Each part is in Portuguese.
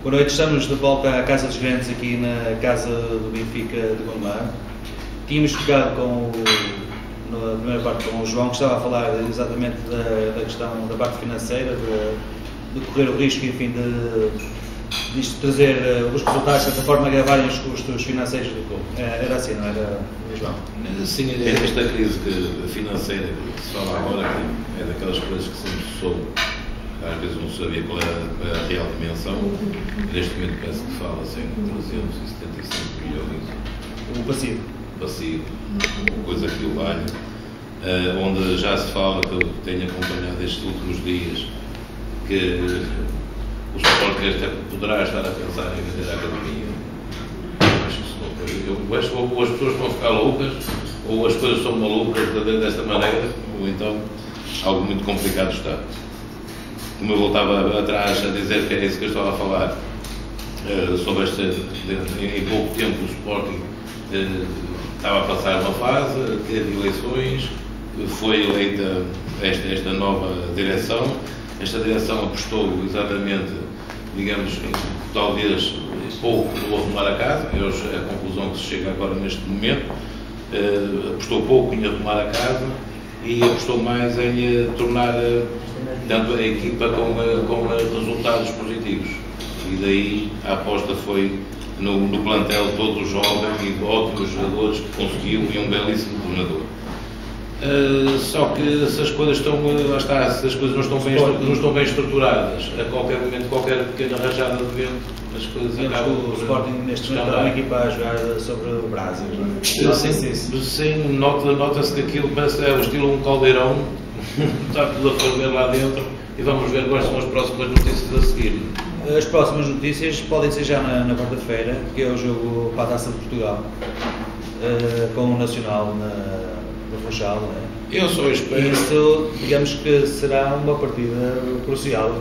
Boa noite, estamos de volta à Casa dos Grandes, aqui na Casa do Benfica de Gondomar. Tínhamos ficado na primeira parte com o João, que estava a falar exatamente da questão da parte financeira, de correr o risco, enfim, de trazer os resultados, de certa forma, agravarem os custos financeiros do clube. Era assim, não era, João? Sim, esta crise financeira que se fala agora é daquelas coisas que sempre se soube. Às vezes não sabia qual era a real dimensão. Neste momento penso que fala-se em 375 milhões. O passivo. Passivo, coisa que eu valho. Onde já se fala, que eu tenho acompanhado estes últimos dias, que o Sporting até poderá estar a pensar em vender a academia. Eu acho que ou as pessoas vão ficar loucas, ou as coisas são malucas desta maneira, ou então algo muito complicado está. Como eu voltava atrás a dizer que era isso que eu estava a falar, sobre em pouco tempo o Sporting estava a passar uma fase, teve eleições, foi eleita esta nova direção. Esta direção apostou exatamente, digamos, talvez pouco no arrumar a casa, é a conclusão que se chega agora neste momento. Apostou pouco em arrumar a casa e apostou mais em tornar tanto a equipa com resultados positivos. E daí a aposta foi no plantel todo jovem e de ótimos jogadores que conseguiu e um belíssimo treinador. Só que se as coisas lá está, se as coisas não estão bem estruturadas, a qualquer momento, qualquer pequena rajada de vento, as coisas acabam. O Sporting neste momento está uma equipa a jogar sobre o Brasil, não é? Sim, nota-se que aquilo parece o estilo um caldeirão, está tudo a ferver lá dentro e vamos ver quais são as próximas notícias a seguir. As próximas notícias podem ser já na quarta-feira, que é o jogo para a Taça de Portugal, com o Nacional no Funchal, não é? Eu só espero. Isso, digamos que será uma partida crucial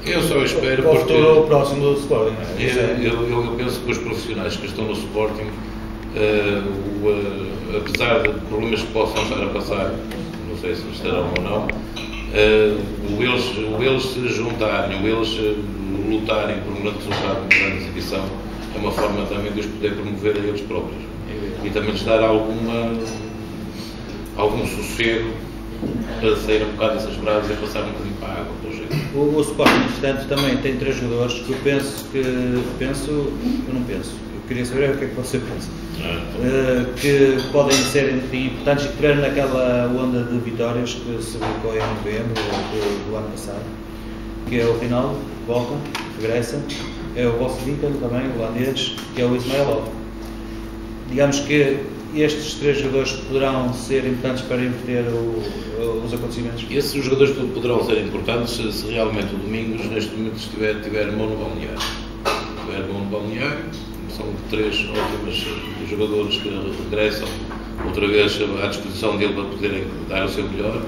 eu só espero para o futuro próximo do Sporting, não é? Eu penso que os profissionais que estão no Sporting, apesar de problemas que possam estar a passar, não sei se estarão ou não, eles se juntarem, eles lutarem por um grande resultado, uma grande exibição, é uma forma também de os poder promover a eles próprios e também lhes dar algum sossego para sair um bocado dessas brasas e passar um bocadinho para a água, pelo jeito. O Sporting, portanto, também tem três jogadores que eu não penso, eu queria saber o que é que você pensa, que podem ser importantes e que tiveram naquela onda de vitórias que se publicou em novembro do ano passado, que é o Rinaldo, volta, regressa, é o vosso Vinca também, o holandês, que é o Ismailov. Digamos que estes três jogadores poderão ser importantes para inverter os acontecimentos? Esses jogadores poderão ser importantes se realmente o Domingos, neste momento, tiver mão no balneário. São três ótimos jogadores que regressam outra vez à disposição dele para poderem dar o seu melhor,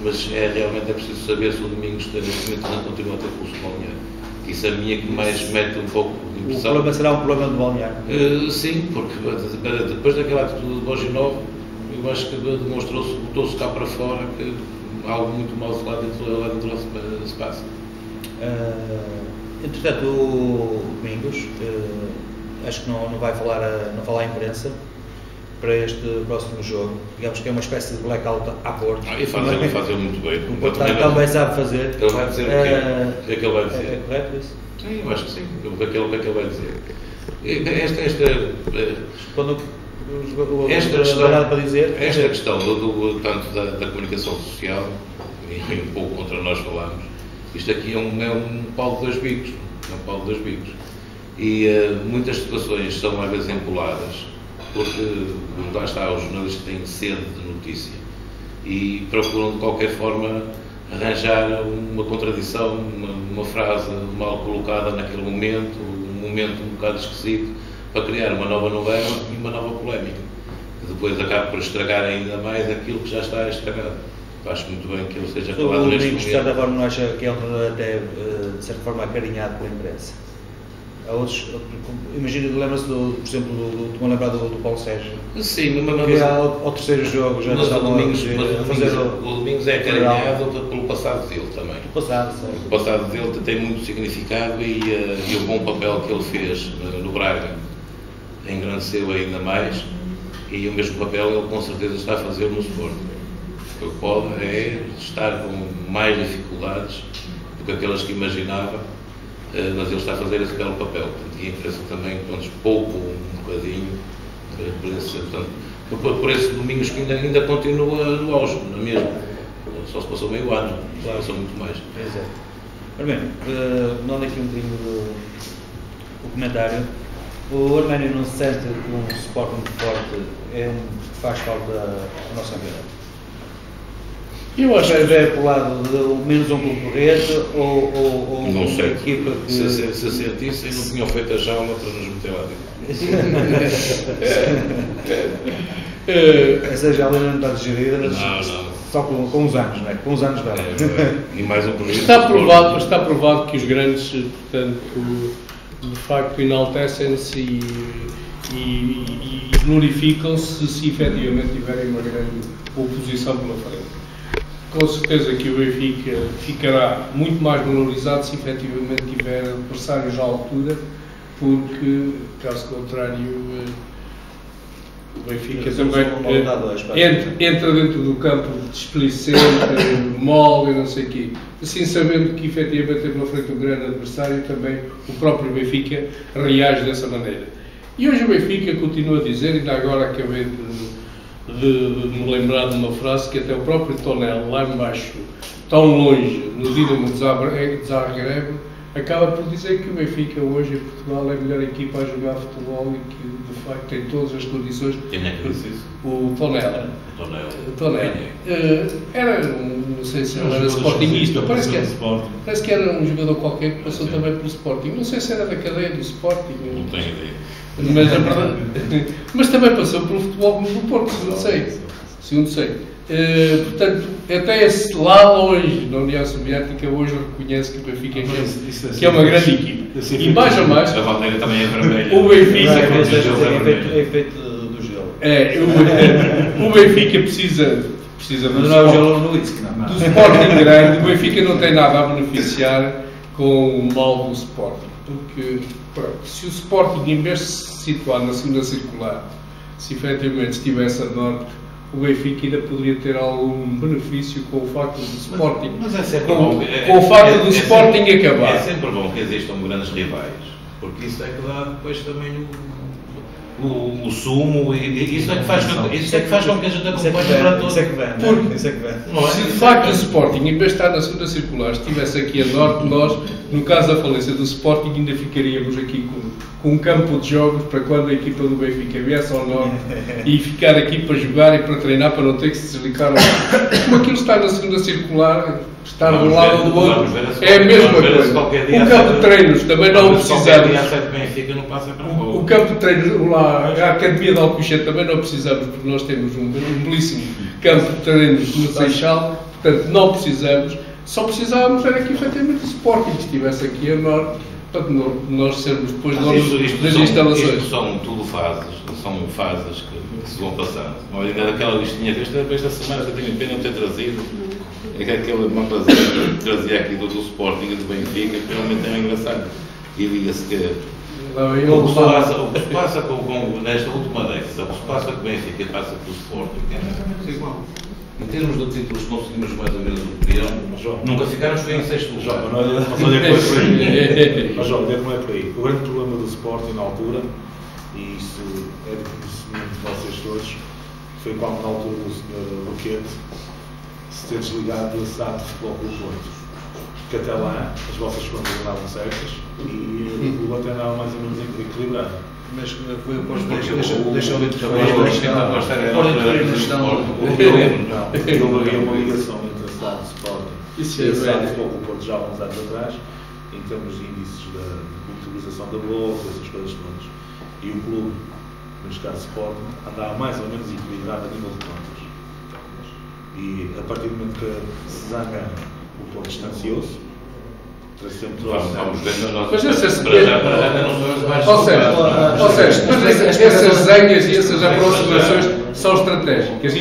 mas realmente é preciso saber se o Domingos neste momento não continua a ter pulso balneário. Isso é a minha que mais mete um pouco de impressão. O problema será um problema de balneário? Sim, porque depois daquela atitude de Boginov, eu acho que demonstrou-se, botou-se cá para fora que algo muito mal lá dentro se passa. Entretanto, o Domingos, acho que não vai falar à imprensa para este próximo jogo. Digamos que é uma espécie de blackout à Porto. E fazem muito bem. O Porto também sabe fazer. Ele vai dizer o que é que ele vai dizer. É correto isso? Sim, eu acho que sim. O que é que ele vai dizer? Esta questão tanto da comunicação social e um pouco contra nós falamos, isto aqui é um pau de dois bicos. É um pau de dois bicos. E muitas situações são às vezes empoladas, porque lá está, os jornalistas têm sede de notícia e procuram de qualquer forma arranjar uma contradição, uma frase mal colocada naquele momento, um momento um bocado esquisito, para criar uma nova novela e uma nova polémica, que depois acaba por estragar ainda mais aquilo que já está estragado. Acho muito bem que ele seja falado neste momento. O de certa forma não acha que ele até, de certa forma, acarinhado pela imprensa? Há outros, imagina, lembra-se, por exemplo, estou a lembrar do Paulo Sérgio. Sim, mas que ao terceiro jogo já estavam a fazer o Domingos é acarinhado pelo passado dele também. O passado dele tem muito significado e o bom papel que ele fez no Braga engrandeceu ainda mais, e o mesmo papel ele com certeza está a fazer no Sporting. O que pode é estar com mais dificuldades do que aquelas que imaginava, mas ele está a fazer esse belo papel. E a imprensa também, pouco, um bocadinho, por esse Domingos que ainda continua no auge, não é mesmo? Só se passou meio ano, claro. Passou muito mais. Exato. Ora bem, dando aqui um bocadinho o comentário, o Arménio não se sente que um suporte muito forte faz falta à nossa campeonato? Eu acho que é para o lado de menos um concorrente ou não sei. Uma equipa que... Se sentissem, não tinham feito a jaula para nos meter lá dentro. Essa jaula não está digerida, não. Só com os anos, não é? Com os anos dela. E mais um período. Está provado que os grandes, portanto, de facto enaltecem-se e glorificam-se se efetivamente tiverem uma grande oposição pela frente. Com certeza que o Benfica ficará muito mais valorizado se efetivamente tiver adversários à altura, porque, caso contrário, o Benfica também entra dentro do campo displicente, mole e não sei o quê. Assim, sabendo que efetivamente tem pela frente um grande adversário, também o próprio Benfica reage dessa maneira. E hoje o Benfica continua a dizer, ainda agora acabei de me lembrar de uma frase que até o próprio Tonel, lá embaixo, tão longe, no Dinamo de Zagreb, acaba por dizer que o Benfica hoje em Portugal é a melhor equipa a jogar futebol e que de facto tem todas as condições. Quem é que disse isso? O Tonel. Era, não sei se era sportingista, parece que era um jogador qualquer que passou também pelo Sporting. Não sei se era da cadeia do Sporting. Não tenho ideia. Mas também passou pelo futebol do Porto, segundo sei. Portanto, até esse lá longe na União Soviética hoje reconhece que o Benfica que é uma grande equipa. E mais ou mais, a bandeira também é vermelha. O Benfica é feito do gelo. O Benfica precisa do Sporting grande. O Benfica não tem nada a beneficiar com o mal do Sporting. Porque, pronto, se o Sporting, em vez de se situar na segunda circular, se efetivamente estivesse a norte, o Benfica ainda poderia ter algum benefício com o facto do Sporting, com o facto do Sporting acabar. É sempre bom que existam grandes rivais, porque isso é que dá depois também o sumo, e isso é que faz com que a gente acompanhe para todos. Se de facto o Sporting, em vez de estar na segunda circular, estivesse aqui a norte, nós, no caso da falência do Sporting, ainda ficaríamos aqui com um campo de jogos para quando a equipa do Benfica viesse ao norte e ficar aqui para jogar e para treinar, para não ter que se desligar ao lado. Como aquilo está na segunda circular, estar de um lado ou do outro, é a mesma coisa. O campo de treinos também não precisamos. O campo de treinos, lá, a Academia de Alcochete também não precisamos, porque nós temos um belíssimo campo de treinos no Seixal, portanto não precisamos. Só precisávamos era que efetivamente o Sporting estivesse aqui a norte, para nós sermos depois donos das instalações. Isto são tudo fases que se vão passando. Olha, daquela listinha desta semana, eu tenho pena de ter trazido, é que aquele mapa trazia aqui do Sporting e do Benfica, que realmente é engraçado. E diga-se que o que se passa nesta última década, o que se passa com o Benfica e passa com o Sporting, é mais ou menos igual. Em termos de títulos, conseguimos mais ou menos o que queríamos. Nunca ficámos em sexto lugar. Mas olha que não é por aí. O grande problema do Sporting na altura, e isso é de conhecimento de vocês todos, foi quando na altura do Sr. Roquete se ter desligado do SAD de Futebol Clube Porto. Porque até lá as vossas contas andavam certas e o clube até andava mais ou menos equilibrado. Mas foi o posto deixou de havia uma ligação entre a SAD e o Sporting e a SAD Futebol Clube Porto já há uns anos atrás, em termos de índices de utilização da bolsa, essas coisas todas. E o clube, neste caso Sporting, andava mais ou menos equilibrado a nível de contas. E a partir do momento que se zanga, o Porto distanciou-se Vamos ver nós. Mas essas essas essas zenhas e essas aproximações são estratégicas.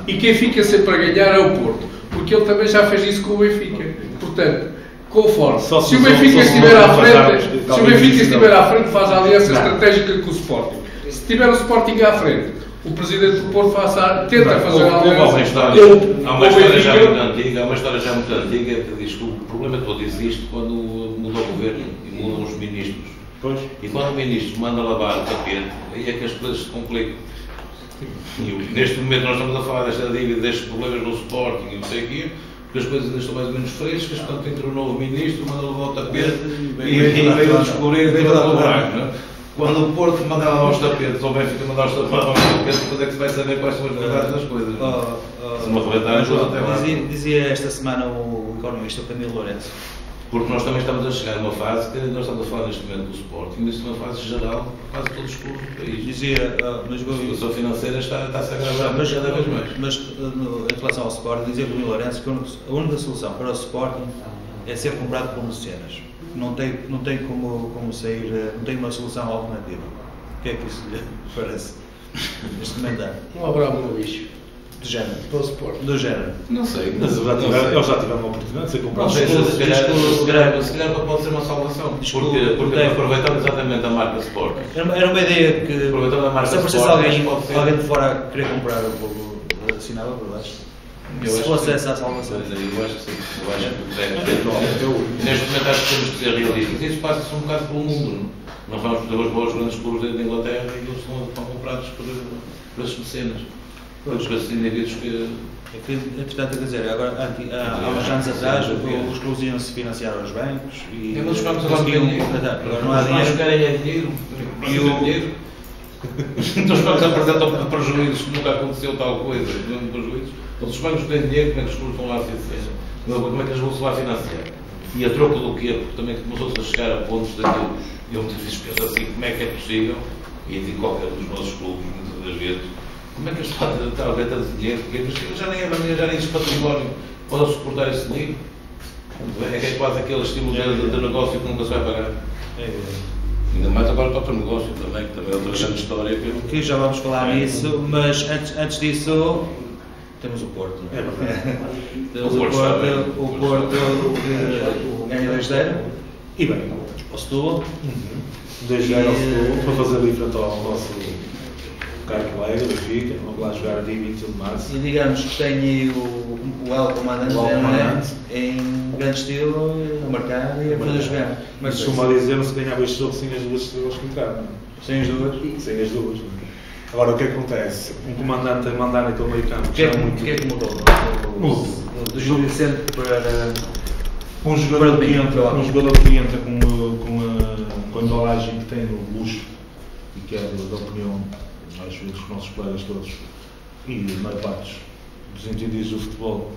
E quem fica sempre a ganhar é o Porto. Porque ele também já fez isso com o Benfica. Portanto, conforme. Se o Benfica estiver à frente, faz a aliança estratégica com o Sporting. Se tiver o Sporting à frente, o presidente do Porto tenta fazer a aliança. Há uma história já muito antiga que diz que o problema todo existe quando muda o governo e mudam os ministros. Pois. E quando o ministro manda lavar o tapete, aí é que as coisas se complicam. E neste momento nós estamos a falar desta dívida, destes problemas no Sporting e não sei o quê, porque as coisas ainda estão mais ou menos frescas, portanto entra um novo ministro, manda lavar o tapete e veio descobrir o buraco. Quando o Porto manda lavar os tapetes, ou o Benfica mandar lavar os tapetes, depois é que se vai saber quais são as verdades das coisas. Se não arrebentar, ajuda até lá. Dizia esta semana o economista Camilo Lourenço. Porque nós também estamos a chegar a uma fase que nós estamos a falar neste momento do Sporting, mas isso é uma fase geral, quase todos os clubes do país. Dizia, a situação financeira está-se a agravar cada vez mais. Mas em relação ao Sporting, dizia o Camilo Lourenço que a única solução para o Sporting é ser comprado por mecenas. Não tem como sair, não tem uma solução alternativa. O que é que isso lhe parece? Este comentário. Um abraço no bicho. Do género. Para o Sporting. Do género. Não sei. Mas eles já tiveram uma oportunidade de ser comprados. Se calhar pode ser uma salvação. Porque aproveitando exatamente a marca Sporting. Era uma ideia que, aproveitando a marca se aparecesse Sporting, alguém de fora querer comprar o povo, assinava por baixo. Se fosse essa a salvação. Eu acho que sim. Neste momento acho que temos que ser realistas. Isso passa-se um bocado pelo mundo. Nós vamos fazer os grandes clubes da Inglaterra e eles estão comprados por esses mecenas. Por esses indivíduos que... Entretanto, quer dizer, agora, há uns anos atrás, os clubes iam se financiar aos bancos e... Mas vamos agora dinheiro. Agora não há dinheiro. Os querem é dinheiro. Então os bancos apresentam prejuízos que nunca aconteceu tal coisa. Prejuízos. Então, se os bancos têm dinheiro, como é que os clubes vão lá financiar? Como é que eles vão se lá financiar? E a troca do quê? Porque também começou-se a chegar a pontos daqueles. Eu muitas vezes penso assim, como é que é possível? E em qualquer dos nossos clubes, muitas das vezes, como é que eles podem estar a ver tanto dinheiro? Porque já nem existe património para suportar esse dinheiro. É que é quase aquele estilo de negócio que nunca se vai pagar. Ainda mais agora para o negócio também, que também é outra grande história. Que já vamos falar nisso, mas antes disso. Temos o Porto, não é? Temos o Porto que ganha 2-0 e bem, ao Setúbal. 2-0 ao Setúbal, para fazer ali frente ao nosso caro colega, Benfica, vamos lá jogar dia 21 de março. E digamos que tem aí o El Comandante em grande estilo, a marcar e a fazer jogar. Mas costuma dizer, não se ganhava este jogo sem as duas estrelas que entraram. Sem as duas? Sem as duas. Agora, o que acontece? Um comandante a mandar naquele meio campo. O que é que mudou? Do Gil Vicente para um jogador que entra com a embalagem que tem no luxo e que é da opinião, às vezes, dos nossos colegas todos e da maior parte dos entendidos do futebol.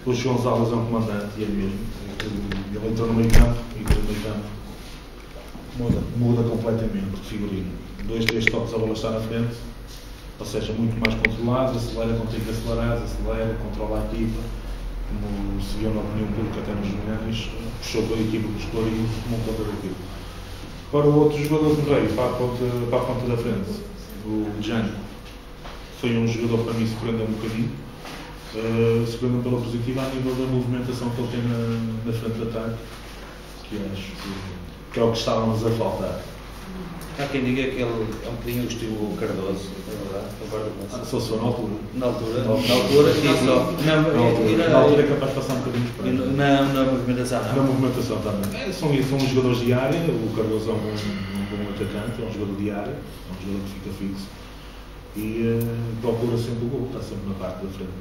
O João Gonçalves é um comandante e é mesmo. Ele entrou no meio campo e o meio campo muda completamente de figurino. 2-3 toques a bola está na frente, ou seja, muito mais controlado, acelera quando tem que acelerar, acelera, controla a equipa, como se viu na opinião pública até nos Milhares, puxou pela equipa, buscou e tomou conta daquilo. Agora o outro jogador que veio para a ponta da frente, o Django, foi um jogador que para mim surpreendeu um bocadinho, surpreendeu pela positiva a nível da movimentação que ele tem na frente de ataque, que acho que é o que estávamos a faltar. Há quem diga que ele é um bocadinho o estilo Cardoso, é verdade? Concordo com isso. Só se for na altura. Na altura, na altura é capaz de passar um bocadinho por aí. Na movimentação, não? Na movimentação também. São jogadores de área, o Cardoso é um bom atacante, é um jogador de área, é um jogador que fica fixo e procura sempre o gol, está sempre na parte da frente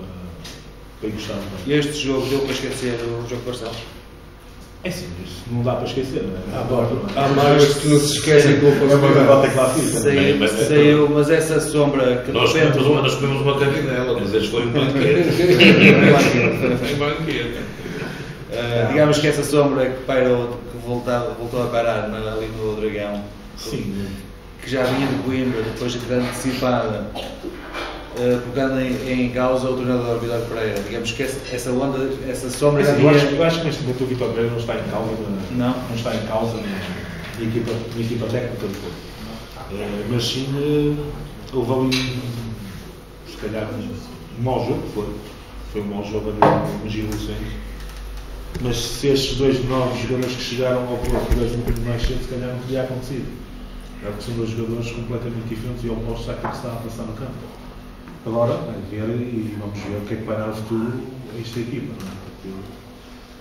para encostar. E este jogo deu para esquecer o jogo de Barcelos? É sim, isso não dá para esquecer, não é? Há mais que não se esquecem que é uma derrota clássica. Saiu, mas essa sombra que nós comemos uma cabidela, mas eles foram um banquete. Digamos que essa sombra que pairou, que voltou a parar ali no Dragão, sim, que já vinha de Coimbra, depois de ter antecipada colocando em causa o treinador Vítor Pereira. Digamos que essa onda, essa sombra... Eu acho que neste momento o Vítor Pereira não está em causa, não está em causa na equipa técnica do Porto. Mas sim, houve ali, se calhar, um mau jogo, foi um mau jogo nas eleições. Mas se estes dois novos jogadores que chegaram ao Porto tivessem um bocadinho mais cedo, se calhar não teria acontecido. Porque são dois jogadores completamente diferentes e opostos àquilo que está a passar no campo. Agora, ver e vamos ver o que é que vai dar no futuro a esta equipa.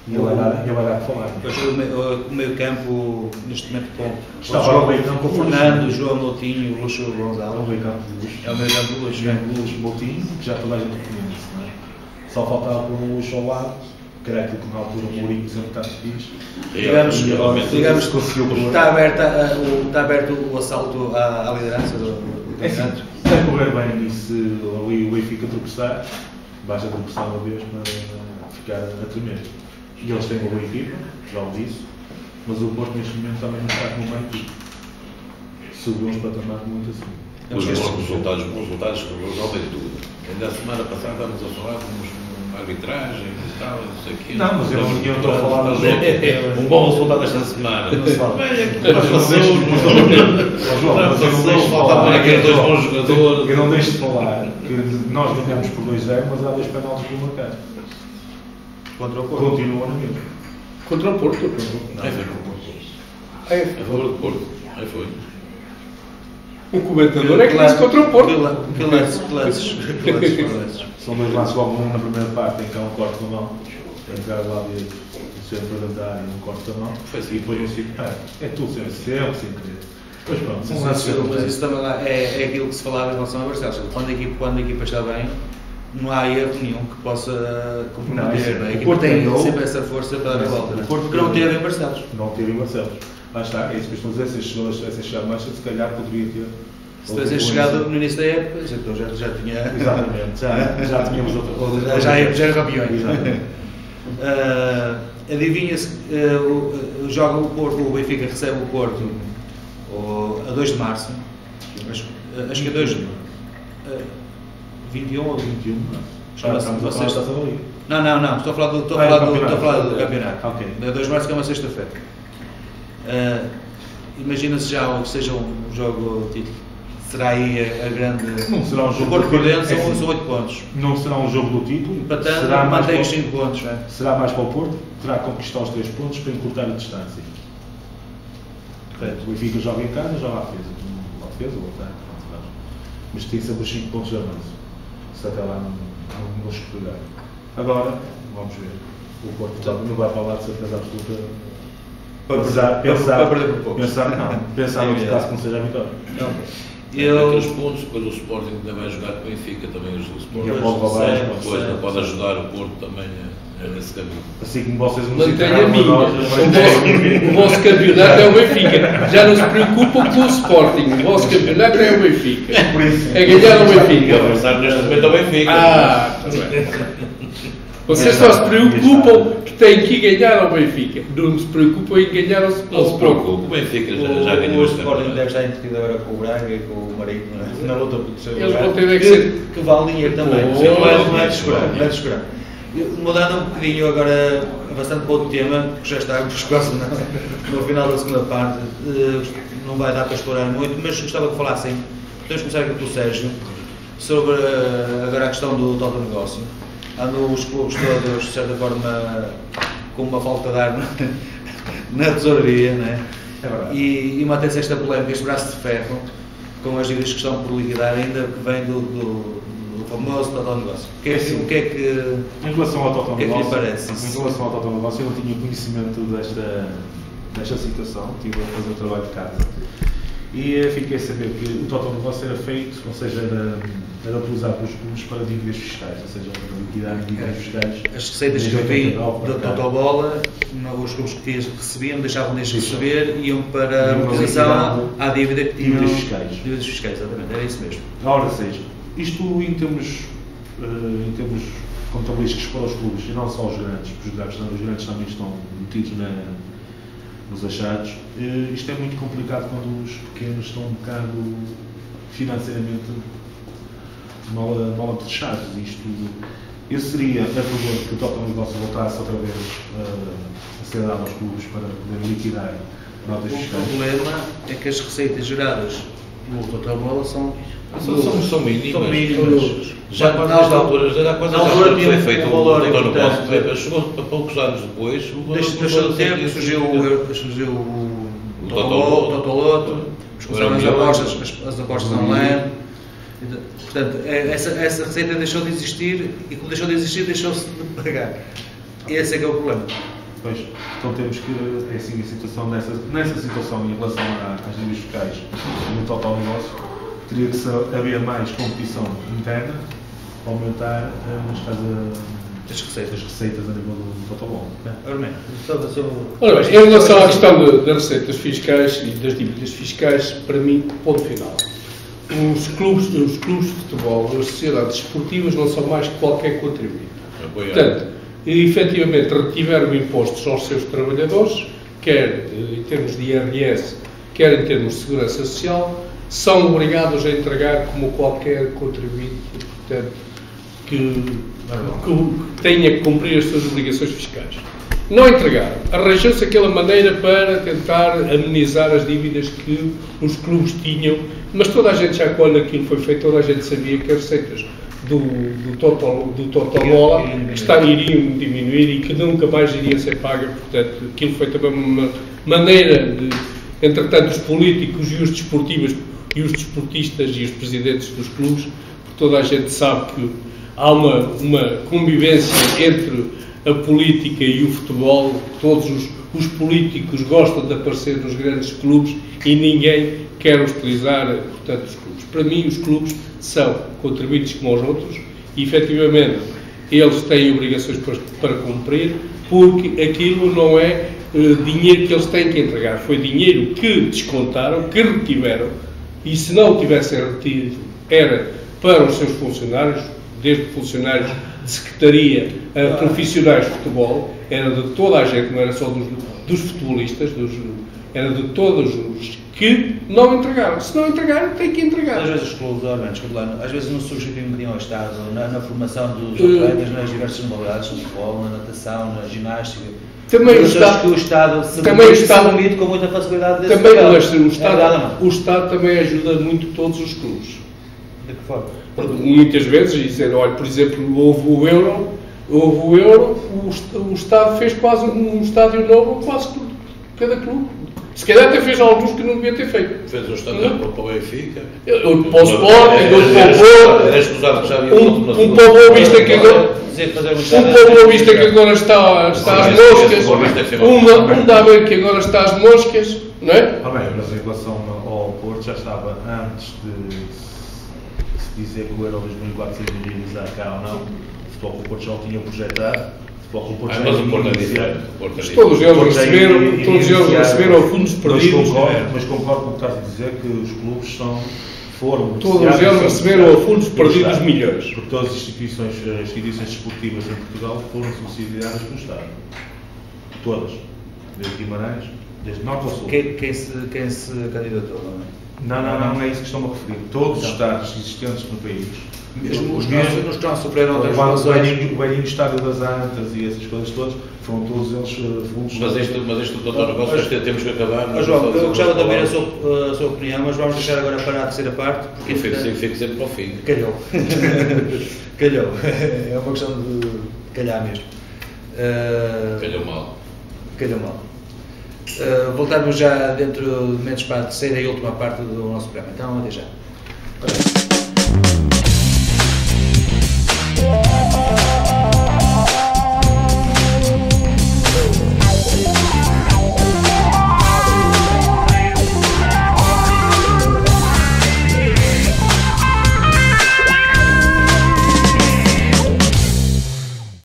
E ele vai dar para falar. O meio campo, neste momento, está o meio campo com o Fernando, João Moutinho, o Luxo Gonzalo. É o meio campo de luxo. É o meio campo de luxo. O Luxo Moutinho, que já toda a gente conhece, não é? Só faltava pôr um Luxo ao lado, que era aquilo que na altura o Mourinho sempre está fixe. Digamos que conseguiu está aberto o assalto à liderança do campeonato. Vai correr bem e se ali o Benfica tropeçar, basta tropeçar uma vez para ficar a tremer. E eles têm uma boa equipa, já o disse, mas o Porto neste momento também não está com uma equipa. Subiu uns patamares muito assim. Os resultados resolvem tudo. Ainda a semana passada estávamos a falar de uma arbitragem e tal, não sei o quê. Não, mas eu não estou a falar do jogo. Um bom resultado esta semana. Não se fala. Eu não deixo de falar que nós ganhamos por 2-0, mas há 2 penaltis por marcar. Contra o Porto. Continua na mesma. Contra o Porto. Aí foi com o Porto. É a favor do Porto. Aí foi. O comentador é que disse contra o Porto. Que lances. São 2 lances logo, um na primeira parte em que há um corte na mão. Entrar lá do centro da área e um corte na mão. E depois no sítio. É tudo sempre sem querer. Pois pronto. Mas isso também é aquilo que se falava em relação a Barcelos. Quando a equipa está bem, não há erro nenhum que possa comprometer. A equipa tem sempre essa força para dar a volta. Porque não teve em Barcelos. Não teve em Barcelos. Lá está, é isso que eu estou a dizer. Se estes jogadores tivessem chegado mais, se calhar poderia ter. Se tivessem chegado no início da época, então já tinha. Exatamente, já tínhamos outra. Já era campeões. Adivinha-se, joga o Porto, o Benfica recebe o Porto a 2 de março. Acho que é 2 de 21 ou 21. Estamos a falar da Taça da Liga. Não, estou a falar do campeonato. Ok. 2 de março, que é uma sexta-feira. Imagina-se já que seja um jogo título. Será aí a grande. Não será um jogo. O Porto por dentro são 8 pontos. Não será um jogo do título. Empatando, mantém os 5 pontos. Será mais para o Porto, terá que conquistar os 3 pontos para encurtar a distância. Correto. O Benfica joga em casa, joga à defesa, ou ataque, mas tem sempre os 5 pontos de avanço. Se até lá não escorregar. Agora, vamos ver. O Porto não vai para lá de certeza absoluta. Pensar no caso que não seja a vitória. Aqueles pontos, depois o Sporting ainda vai jogar com o Benfica também. O Sporting depois não pode ajudar o Porto também nesse caminho. Assim como vocês nos mantenha a minha. O vosso campeonato é o Benfica. Já não se preocupam com o Sporting. O vosso campeonato é o Benfica. É ganhar o Benfica. O adversário neste momento é o Benfica. Vocês só se preocupam que têm que ganhar ao Benfica. Não se preocupam em ganhar ao Sporting. Não se preocupe, o Benfica já ganhou. O Sporting deve estar entretido agora com o Braga e com o Marinho, na luta por terceiro lugar. Eles vão ter que ser... que vale dinheiro também. Não é de segurar. Mudando um bocadinho agora, avançando para outro tema, que já estamos quase no final da segunda parte, não vai dar para explorar muito, mas gostava que falassem, podemos começar aqui pelo Sérgio, sobre agora a questão do total negócio. Andam os clubes todos, de certa forma, com uma falta de ar na tesouraria, não é? É verdade. E mantém-se esta polémica, este braço de ferro, com as dívidas que estão por liquidar, ainda que vem do famoso total negócio. O que é que em relação ao total negócio, parece? Em relação ao total negócio, eu não tinha conhecimento desta situação, estive a fazer o trabalho de casa. E fiquei a saber que o total negócio era feito, ou seja, era utilizado pelos clubes para dívidas fiscais, ou seja, para liquidar dívidas fiscais. As receitas que vinham da Total Bola, os clubes que recebiam, deixavam de receber, iam para a utilização à dívida que tinham. Dívidas fiscais, exatamente, era isso mesmo. Ora, seja, isto em termos contabilísticos para os clubes, e não só os grandes, porque os grandes também estão metidos nos achados. Isto é muito complicado quando os pequenos estão um bocado financeiramente mola de chaves. Eu seria a favor que o total negócio voltasse outra vez a ser dado aos clubes para poder liquidar notas fiscais. O problema é que as receitas geradas no total bola são mínimas. Já quando nesta altura, foi feito o valor negócio, chegou a poucos anos depois, deixou de tempo, surgiu o Totoloto, as apostas online. Portanto, essa receita deixou de existir e como deixou de existir, deixou-se de pagar. Esse é que é o problema. Pois, então temos que, assim, nessa situação em relação às dívidas fiscais no total negócio, teria que haver mais competição interna para aumentar as receitas a nível do total bom. Ora bem, em relação à questão das receitas fiscais e das dívidas fiscais, para mim, ponto final. Os clubes de futebol, as sociedades esportivas não são mais que qualquer contribuinte. Portanto, efetivamente retiveram impostos aos seus trabalhadores, quer em termos de IRS, quer em termos de segurança social, são obrigados a entregar como qualquer contribuinte, portanto, que tenha que cumprir as suas obrigações fiscais. Não entregaram. Arranjou-se aquela maneira para tentar amenizar as dívidas que os clubes tinham, mas toda a gente já quando aquilo foi feito, toda a gente sabia que as receitas do total bola iriam diminuir e que nunca mais iriam ser pagas. Portanto, aquilo foi também uma maneira de, entretanto, os políticos e os desportistas e os presidentes dos clubes, toda a gente sabe que há uma convivência entre a política e o futebol. Todos os políticos gostam de aparecer nos grandes clubes e ninguém quer utilizar, portanto, os clubes. Para mim, os clubes são contribuintes como os outros e, efetivamente, eles têm obrigações para cumprir, porque aquilo não é dinheiro que eles têm que entregar, foi dinheiro que descontaram, que retiveram, e se não o tivessem retido, era para os seus funcionários, desde funcionários de secretaria a profissionais de futebol, era de toda a gente, não era só dos futebolistas, era de todos os que não entregaram. Se não entregaram, tem que entregar. Às vezes os clubes, às vezes não substituem um bocadinho ao Estado na formação dos atletas, nas diversas modalidades, no futebol, na natação, na ginástica. Também o Estado se permite com muita facilidade desse também, papel. Mas o Estado também ajuda muito todos os clubes. De que forma? Muitas vezes dizer, olha, por exemplo, houve o Euro, o Estado fez quase um estádio novo, quase tudo, cada clube. Se calhar até fez alguns que não devia ter feito. Fez um estádio para o Benfica. Outro para o Sporting, outro para o Porto. Era escusado que já havia um para o Boa Vista que agora está às moscas. Um dá a ver que agora está às moscas, não é? Bem, mas em relação ao Porto já estava antes de se dizer que o Euro 2004 seria realizar cá ou não. O Futebol do Porto já o tinha projetado. Mas o Porto é diferente. Todos eles receberam fundos perdidos. Mas concordo com o que estás a dizer, que os clubes foram... Todos eles receberam fundos perdidos milhões. Porque todas as instituições desportivas em Portugal foram subsidiadas pelo Estado. Todas. Desde Guimarães, desde Norte ao Sul. Quem se candidatou, não é? Não é isso que estão a referir. Todos os Estados existentes no país. Mesmo os que não sofreram transformações. O velhinho Estádio das Antas e essas coisas todas, foram todos eles fundos. Mas isto doutor negócio, temos que acabar. João, eu gostava de ouvir a sua opinião, mas vamos deixar agora para a terceira parte. Porque eu fico sempre para o fim. Calhou. Calhou. É uma questão de calhar mesmo. Calhou mal. Calhou mal. Voltarmos já dentro de momentos para a terceira e última parte do nosso programa. Então, até já.